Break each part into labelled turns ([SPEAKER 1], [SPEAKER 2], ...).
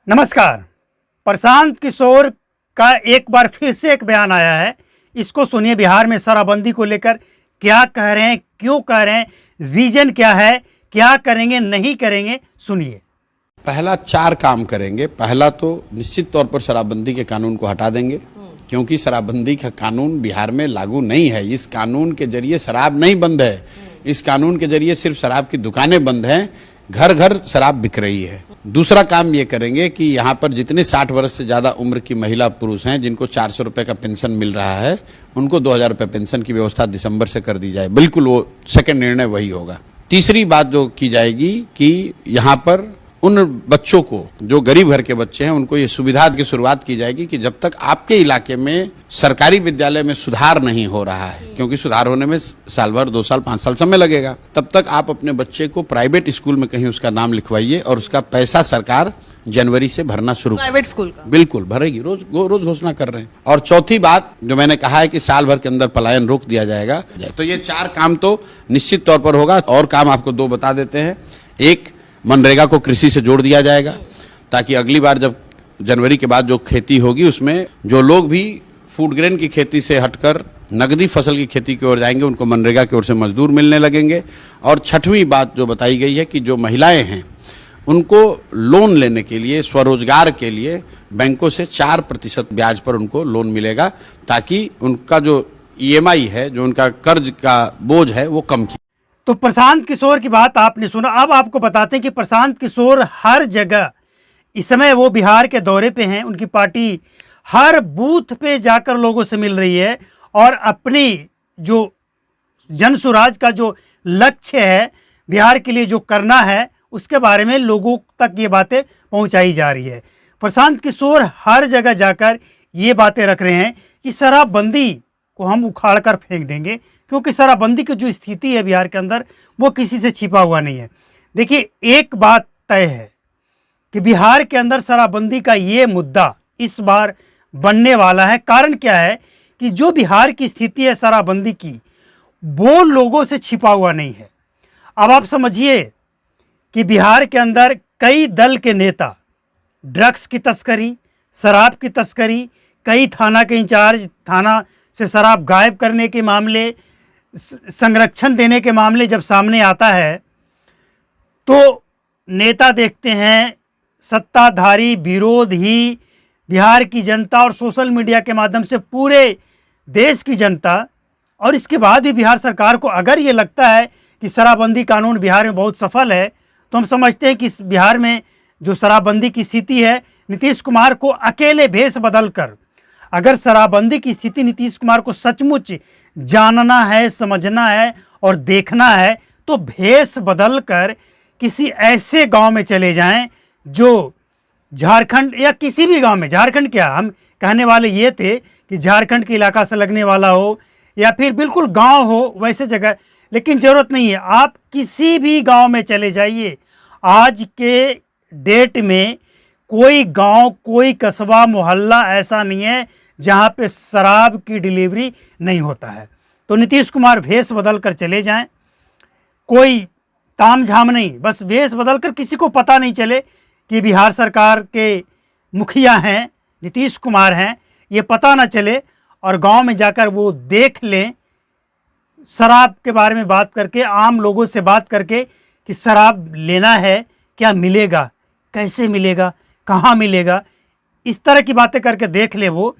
[SPEAKER 1] नमस्कार। प्रशांत किशोर का एक बार फिर से एक बयान आया है। इसको सुनिए। बिहार में शराबबंदी को लेकर क्या कह रहे हैं, क्यों कह रहे हैं, विजन क्या है, क्या करेंगे नहीं करेंगे, सुनिए।
[SPEAKER 2] पहला 4 काम करेंगे। पहला तो निश्चित तौर पर शराबबंदी के कानून को हटा देंगे, क्योंकि शराबबंदी का कानून बिहार में लागू नहीं है। इस कानून के जरिए शराब नहीं बंद है, इस कानून के जरिए सिर्फ शराब की दुकानें बंद हैं, घर घर शराब बिक रही है। दूसरा काम ये करेंगे कि यहाँ पर जितने 60 वर्ष से ज़्यादा उम्र की महिला पुरुष हैं जिनको 400 रुपये का पेंशन मिल रहा है, उनको 2000 रुपये पेंशन की व्यवस्था दिसंबर से कर दी जाए। बिल्कुल वो सेकंड निर्णय वही होगा। तीसरी बात जो की जाएगी कि यहाँ पर उन बच्चों को जो गरीब घर के बच्चे हैं उनको ये सुविधा की शुरुआत की जाएगी कि जब तक आपके इलाके में सरकारी विद्यालय में सुधार नहीं हो रहा है, क्योंकि सुधार होने में साल भर 2 साल 5 साल समय लगेगा, तब तक आप अपने बच्चे को प्राइवेट स्कूल में कहीं उसका नाम लिखवाइए और उसका पैसा सरकार जनवरी से भरना शुरू।
[SPEAKER 3] प्राइवेट स्कूल का
[SPEAKER 2] बिल्कुल भरेगी, रोज घोषणा कर रहे हैं। और चौथी बात जो मैंने कहा है कि साल भर के अंदर पलायन रोक दिया जाएगा। तो ये 4 काम तो निश्चित तौर पर होगा। और काम आपको 2 बता देते हैं। एक, मनरेगा को कृषि से जोड़ दिया जाएगा, ताकि अगली बार जब जनवरी के बाद जो खेती होगी उसमें जो लोग भी फूड ग्रेन की खेती से हटकर नगदी फसल की खेती की ओर जाएंगे उनको मनरेगा की ओर से मजदूर मिलने लगेंगे। और छठवीं बात जो बताई गई है कि जो महिलाएं हैं उनको लोन लेने के लिए, स्वरोजगार के लिए बैंकों से 4% ब्याज पर उनको लोन मिलेगा, ताकि उनका जो EMI है, जो उनका कर्ज का बोझ है, वो कम किया।
[SPEAKER 1] तो प्रशांत किशोर की बात आपने सुना। अब आपको बताते हैं कि प्रशांत किशोर हर जगह इस समय वो बिहार के दौरे पे हैं। उनकी पार्टी हर बूथ पे जाकर लोगों से मिल रही है और अपनी जो जन सुराज का जो लक्ष्य है, बिहार के लिए जो करना है, उसके बारे में लोगों तक ये बातें पहुंचाई जा रही है। प्रशांत किशोर हर जगह जाकर ये बातें रख रहे हैं कि शराबबंदी को हम उखाड़ कर फेंक देंगे, क्योंकि शराबबंदी की जो स्थिति है बिहार के अंदर वो किसी से छिपा हुआ नहीं है। देखिए, एक बात तय है कि बिहार के अंदर शराबबंदी का ये मुद्दा इस बार बनने वाला है। कारण क्या है कि जो बिहार की स्थिति है शराबबंदी की, वो लोगों से छिपा हुआ नहीं है। अब आप समझिए कि बिहार के अंदर कई दल के नेता ड्रग्स की तस्करी, शराब की तस्करी, कई थाना के इंचार्ज थाना से शराब गायब करने के मामले, संरक्षण देने के मामले जब सामने आता है तो नेता देखते हैं सत्ताधारी विरोधी, बिहार की जनता और सोशल मीडिया के माध्यम से पूरे देश की जनता, और इसके बाद भी बिहार सरकार को अगर ये लगता है कि शराबबंदी कानून बिहार में बहुत सफल है, तो हम समझते हैं कि इस बिहार में जो शराबबंदी की स्थिति है, नीतीश कुमार को अकेले भेष बदल कर, अगर शराबबंदी की स्थिति नीतीश कुमार को सचमुच जानना है, समझना है और देखना है, तो भेष बदल कर किसी ऐसे गांव में चले जाएं जो झारखंड या किसी भी गांव में, झारखंड क्या, हम कहने वाले ये थे कि झारखंड के इलाका से लगने वाला हो या फिर बिल्कुल गांव हो, वैसे जगह, लेकिन ज़रूरत नहीं है। आप किसी भी गांव में चले जाइए। आज के डेट में कोई गांव, कोई कस्बा, मोहल्ला ऐसा नहीं है जहां पे शराब की डिलीवरी नहीं होता है। तो नीतीश कुमार भेष बदल कर चले जाएं, कोई ताम झाम नहीं, बस भेष बदल कर, किसी को पता नहीं चले कि बिहार सरकार के मुखिया हैं, नीतीश कुमार हैं, ये पता ना चले, और गांव में जाकर वो देख लें, शराब के बारे में बात करके, आम लोगों से बात करके कि शराब लेना है, क्या मिलेगा, कैसे मिलेगा, कहाँ मिलेगा, इस तरह की बातें करके देख ले। वो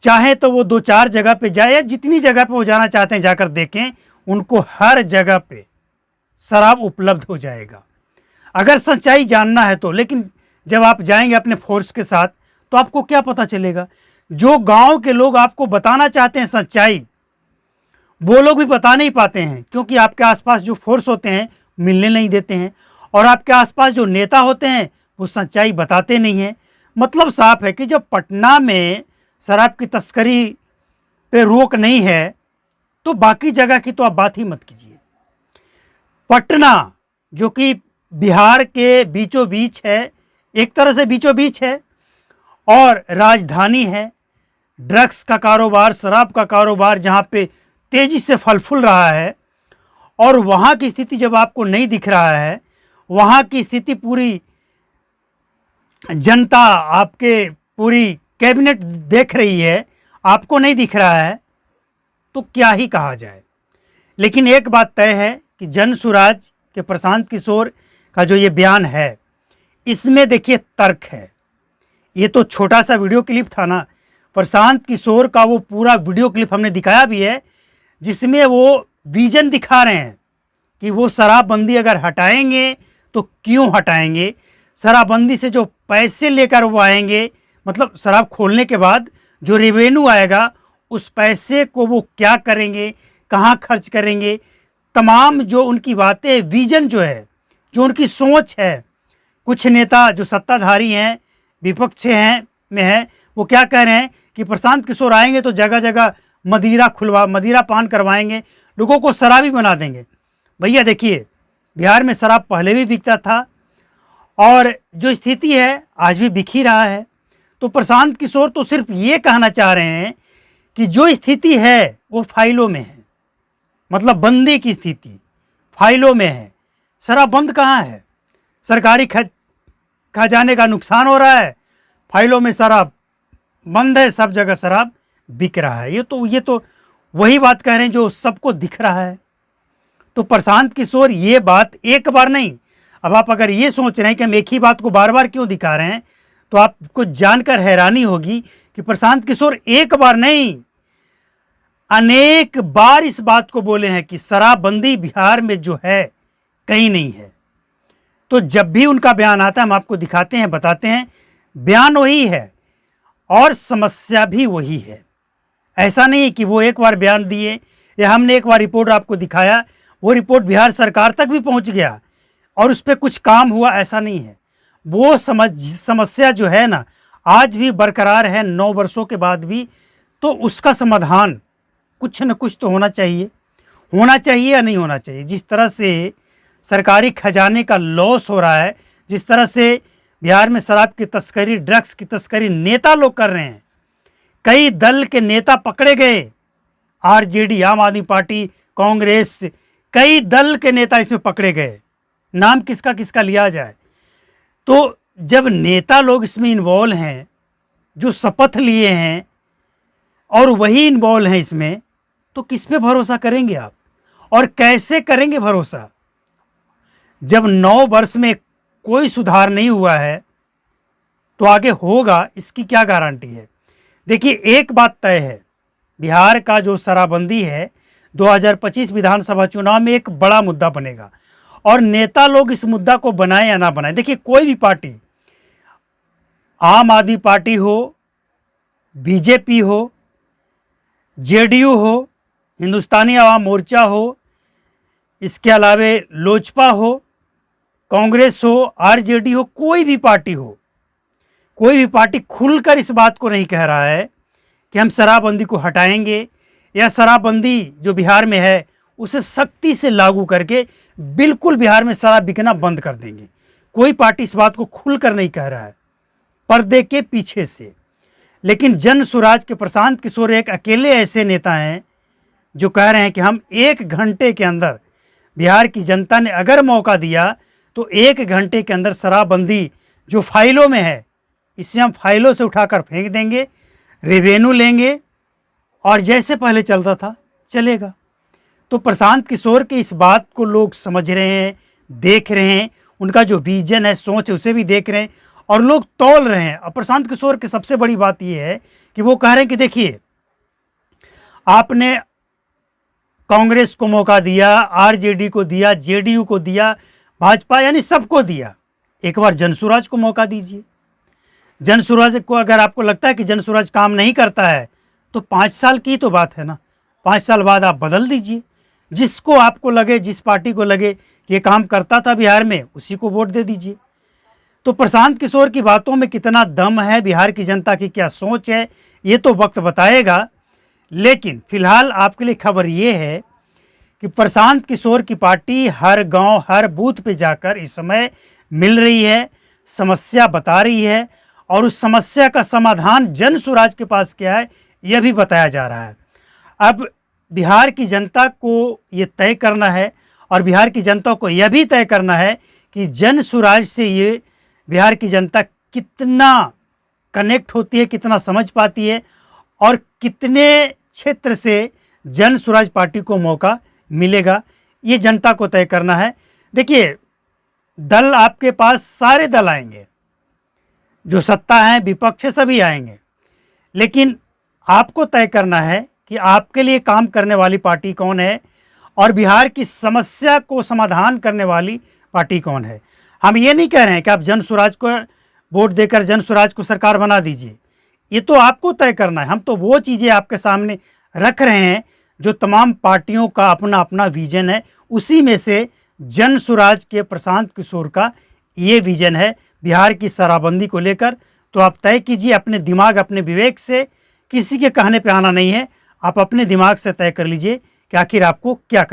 [SPEAKER 1] चाहे तो वो 2-4 जगह पे जाए या जितनी जगह पे वो जाना चाहते हैं जाकर देखें, उनको हर जगह पे शराब उपलब्ध हो जाएगा, अगर सच्चाई जानना है तो। लेकिन जब आप जाएंगे अपने फोर्स के साथ तो आपको क्या पता चलेगा? जो गांव के लोग आपको बताना चाहते हैं सच्चाई, वो लोग भी बता नहीं पाते हैं, क्योंकि आपके आसपास जो फोर्स होते हैं मिलने नहीं देते हैं, और आपके आसपास जो नेता होते हैं वो सच्चाई बताते नहीं हैं। मतलब साफ है कि जब पटना में शराब की तस्करी पे रोक नहीं है, तो बाकी जगह की तो आप बात ही मत कीजिए। पटना जो कि बिहार के बीचों बीच है, एक तरह से बीचों बीच है और राजधानी है, ड्रग्स का कारोबार, शराब का कारोबार जहाँ पे तेज़ी से फल फूल रहा है, और वहाँ की स्थिति जब आपको नहीं दिख रहा है, वहाँ की स्थिति पूरी जनता, आपके पूरी कैबिनेट देख रही है, आपको नहीं दिख रहा है, तो क्या ही कहा जाए। लेकिन एक बात तय है कि जनसुराज के प्रशांत किशोर का जो ये बयान है, इसमें देखिए तर्क है। ये तो छोटा सा वीडियो क्लिप था ना, प्रशांत किशोर का वो पूरा वीडियो क्लिप हमने दिखाया भी है, जिसमें वो विजन दिखा रहे हैं कि वो शराबबंदी अगर हटाएंगे तो क्यों हटाएंगे, शराबबंदी से जो पैसे लेकर वो आएंगे, मतलब शराब खोलने के बाद जो रेवेन्यू आएगा उस पैसे को वो क्या करेंगे, कहाँ खर्च करेंगे, तमाम जो उनकी बातें, विजन जो है, जो उनकी सोच है। कुछ नेता जो सत्ताधारी हैं, विपक्ष हैं में हैं, वो क्या कह रहे हैं कि प्रशांत किशोर आएंगे तो जगह जगह मदिरा पान करवाएंगे, लोगों को शराबी बना देंगे। भैया देखिए, बिहार में शराब पहले भी बिकता था और जो स्थिति है आज भी बिक ही रहा है। तो प्रशांत किशोर तो सिर्फ ये कहना चाह रहे हैं कि जो स्थिति है वो फाइलों में है, मतलब बंदी की स्थिति फाइलों में है। शराब बंद कहाँ है? सरकारी खजाने का नुकसान हो रहा है, फाइलों में शराब बंद है, सब जगह शराब बिक रहा है। ये तो वही बात कह रहे हैं जो सबको दिख रहा है। तो प्रशांत किशोर ये बात एक बार नहीं, अब आप अगर ये सोच रहे हैं कि हम एक ही बात को बार बार क्यों दिखा रहे हैं, तो आपको जानकर हैरानी होगी कि प्रशांत किशोर एक बार नहीं, अनेक बार इस बात को बोले हैं कि शराबबंदी बिहार में जो है कहीं नहीं है। तो जब भी उनका बयान आता है हम आपको दिखाते हैं, बताते हैं, बयान वही है और समस्या भी वही है। ऐसा नहीं कि वो एक बार बयान दिए या हमने एक बार रिपोर्ट आपको दिखाया, वो रिपोर्ट बिहार सरकार तक भी पहुंच गया और उस पर कुछ काम हुआ, ऐसा नहीं है। वो समस्या जो है ना, आज भी बरकरार है 9 वर्षों के बाद भी। तो उसका समाधान कुछ न कुछ तो होना चाहिए या नहीं होना चाहिए। जिस तरह से सरकारी खजाने का लॉस हो रहा है, जिस तरह से बिहार में शराब की तस्करी, ड्रग्स की तस्करी नेता लोग कर रहे हैं, कई दल के नेता पकड़े गए, आरजेडी, आम आदमी पार्टी, कांग्रेस, कई दल के नेता इसमें पकड़े गए। नाम किसका किसका लिया जाए। तो जब नेता लोग इसमें इन्वॉल्व हैं, जो शपथ लिए हैं और वही इन्वॉल्व हैं इसमें, तो किस पे भरोसा करेंगे आप और कैसे करेंगे भरोसा? जब 9 वर्ष में कोई सुधार नहीं हुआ है तो आगे होगा इसकी क्या गारंटी है। देखिए, एक बात तय है, बिहार का जो शराबबंदी है 2025 विधानसभा चुनाव में एक बड़ा मुद्दा बनेगा और नेता लोग इस मुद्दा को बनाए या ना बनाए। देखिए, कोई भी पार्टी, आम आदमी पार्टी हो, बीजेपी हो, जेडीयू हो, हिंदुस्तानी आवाम मोर्चा हो, इसके अलावे लोजपा हो, कांग्रेस हो, आरजेडी हो, कोई भी पार्टी खुलकर इस बात को नहीं कह रहा है कि हम शराबबंदी को हटाएंगे या शराबबंदी जो बिहार में है उसे सख्ती से लागू करके बिल्कुल बिहार में शराब बिकना बंद कर देंगे। कोई पार्टी इस बात को खुलकर नहीं कह रहा है, पर्दे के पीछे से। लेकिन जनसुराज के प्रशांत किशोर एक अकेले ऐसे नेता हैं जो कह रहे हैं कि हम 1 घंटे के अंदर, बिहार की जनता ने अगर मौका दिया तो 1 घंटे के अंदर शराबबंदी जो फाइलों में है, इसे हम फाइलों से उठाकर फेंक देंगे, रेवेन्यू लेंगे और जैसे पहले चलता था चलेगा। तो प्रशांत किशोर के इस बात को लोग समझ रहे हैं, देख रहे हैं, उनका जो विजन है, सोच है, उसे भी देख रहे हैं और लोग तौल रहे हैं। और प्रशांत किशोर की सबसे बड़ी बात यह है कि वो कह रहे हैं कि देखिए, आपने कांग्रेस को मौका दिया, आरजेडी को दिया, जेडीयू को दिया, भाजपा यानी सबको दिया, एक बार जनसुराज को मौका दीजिए। जनसुराज को अगर आपको लगता है कि जनसुराज काम नहीं करता है तो 5 साल की तो बात है ना, 5 साल बाद आप बदल दीजिए। जिसको आपको लगे, जिस पार्टी को लगे कि ये काम करता था बिहार में, उसी को वोट दे दीजिए। तो प्रशांत किशोर की बातों में कितना दम है, बिहार की जनता की क्या सोच है, ये तो वक्त बताएगा। लेकिन फिलहाल आपके लिए खबर ये है कि प्रशांत किशोर की पार्टी हर गांव, हर बूथ पे जाकर इस समय मिल रही है, समस्या बता रही है और उस समस्या का समाधान जनसुराज के पास क्या है यह भी बताया जा रहा है। अब बिहार की जनता को ये तय करना है और बिहार की जनता को यह भी तय करना है कि जनसुराज से ये बिहार की जनता कितना कनेक्ट होती है, कितना समझ पाती है और कितने क्षेत्र से जन स्वराज पार्टी को मौका मिलेगा, ये जनता को तय करना है। देखिए, दल आपके पास सारे दल आएंगे, जो सत्ता है, विपक्ष है, सभी आएंगे, लेकिन आपको तय करना है कि आपके लिए काम करने वाली पार्टी कौन है और बिहार की समस्या को समाधान करने वाली पार्टी कौन है। हम ये नहीं कह रहे हैं कि आप जन स्वराज को वोट देकर जन स्वराज को सरकार बना दीजिए, ये तो आपको तय करना है। हम तो वो चीज़ें आपके सामने रख रहे हैं जो तमाम पार्टियों का अपना अपना विजन है, उसी में से जन स्वराज के प्रशांत किशोर का ये विजन है बिहार की शराबबंदी को लेकर। तो आप तय कीजिए अपने दिमाग, अपने विवेक से, किसी के कहने पे आना नहीं है, आप अपने दिमाग से तय कर लीजिए कि आखिर आपको क्या करना है।